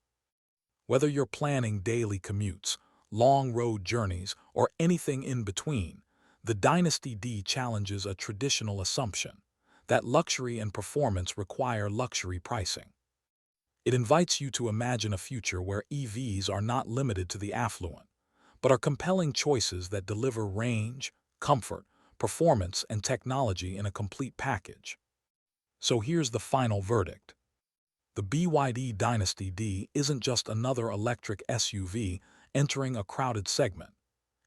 Whether you're planning daily commutes, long road journeys, or anything in between, the Dynasty D challenges a traditional assumption that luxury and performance require luxury pricing. It invites you to imagine a future where EVs are not limited to the affluent, but are compelling choices that deliver range, comfort, performance, and technology in a complete package. So here's the final verdict. The BYD Dynasty D isn't just another electric SUV entering a crowded segment.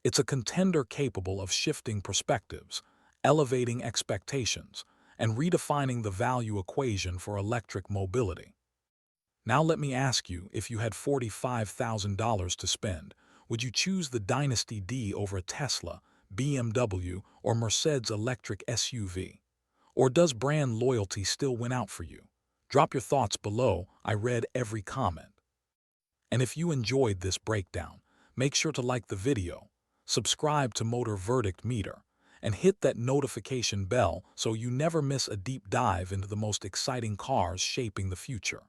It's a contender capable of shifting perspectives, elevating expectations, and redefining the value equation for electric mobility. Now let me ask you, if you had $45,000 to spend, would you choose the Dynasty D over a Tesla, BMW, or Mercedes electric SUV? Or does brand loyalty still win out for you? Drop your thoughts below. I read every comment. And if you enjoyed this breakdown, make sure to like the video, subscribe to Motor Verdict Meter, and hit that notification bell so you never miss a deep dive into the most exciting cars shaping the future.